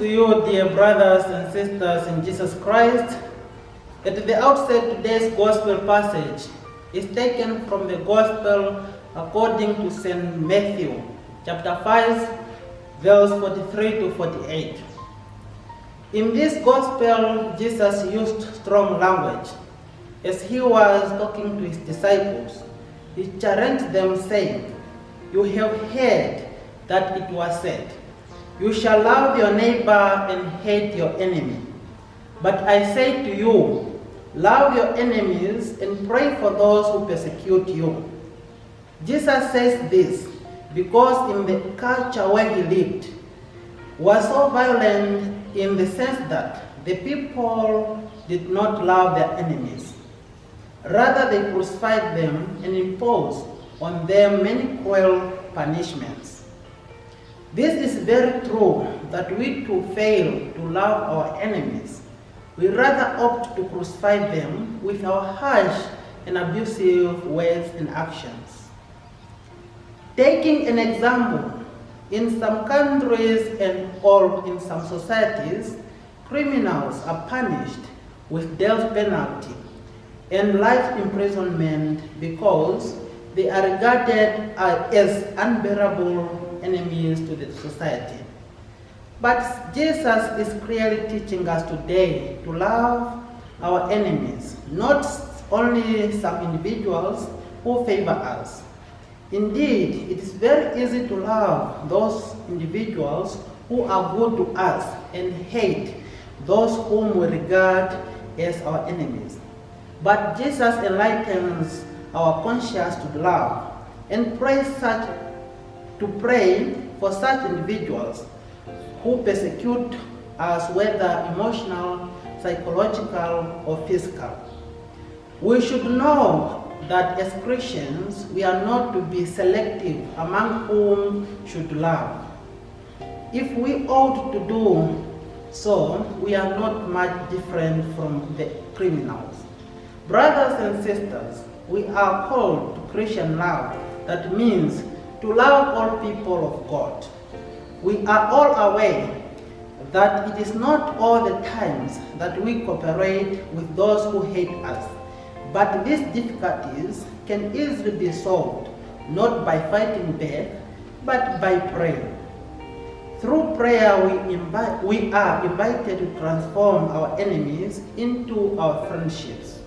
you, dear brothers and sisters in Jesus Christ. At the outset, today's gospel passage is taken from the gospel according to St. Matthew, chapter 5, verse 43 to 48. In this gospel, Jesus used strong language. As he was talking to his disciples, he challenged them, saying, "You have heard that it was said, 'You shall love your neighbor and hate your enemy.' But I say to you, love your enemies and pray for those who persecute you." Jesus says this because in the culture where he lived was so violent in the sense that the people did not love their enemies. Rather, they crucified them and imposed on them many cruel punishments. This is very true that we too fail to love our enemies. We rather opt to crucify them with our harsh and abusive words and actions. Taking an example, in some countries or in some societies, criminals are punished with death penalty and life imprisonment because they are regarded as unbearable enemies to the society. But Jesus is clearly teaching us today to love our enemies, not only some individuals who favor us. Indeed, it is very easy to love those individuals who are good to us and hate those whom we regard as our enemies. But Jesus enlightens our conscience to love and pray for such individuals who persecute us, whether emotional, psychological, or physical. We should know that as Christians, we are not to be selective among whom should love. If we ought to do so, we are not much different from the criminals. Brothers and sisters, we are called to Christian love. That means to love all people of God. We are all aware that it is not all the times that we cooperate with those who hate us, but these difficulties can easily be solved, not by fighting back, but by praying. Through prayer, we are invited to transform our enemies into our friendships.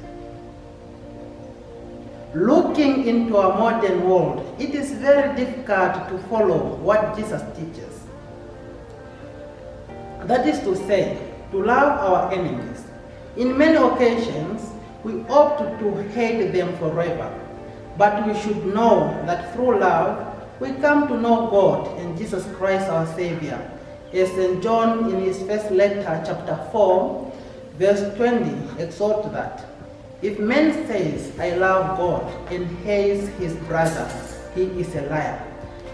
Looking into our modern world, it is very difficult to follow what Jesus teaches. That is to say, to love our enemies. In many occasions, we opt to hate them forever. But we should know that through love, we come to know God and Jesus Christ our Savior. As St. John in his first letter, chapter 4, verse 20, exhorts that, "If man says, 'I love God,' and hates his brother, he is a liar.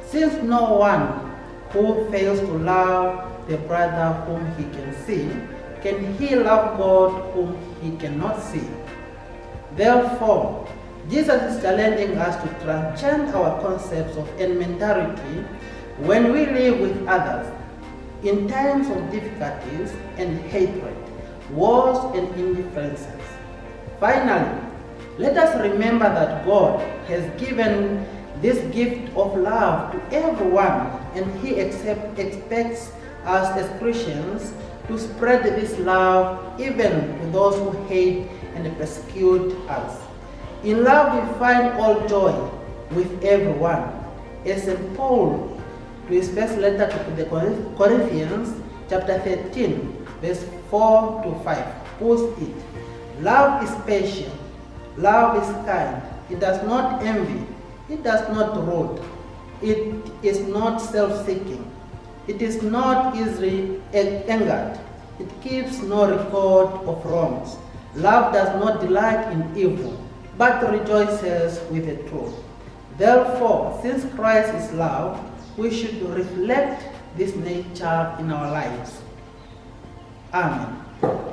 Since no one who fails to love the brother whom he can see, can he love God whom he cannot see?" Therefore, Jesus is challenging us to transcend our concepts of elementarity when we live with others in times of difficulties and hatred, wars and indifferences. Finally, let us remember that God has given this gift of love to everyone, and he expects us as Christians to spread this love even to those who hate and persecute us. In love we find all joy with everyone. As St. Paul, to his first letter to the Corinthians, chapter 13, verse 4 to 5, puts it, "Love is patient, love is kind, it does not envy, it does not rule, it is not self-seeking, it is not easily angered, it keeps no record of wrongs. Love does not delight in evil, but rejoices with the truth." Therefore, since Christ is love, we should reflect this nature in our lives. Amen.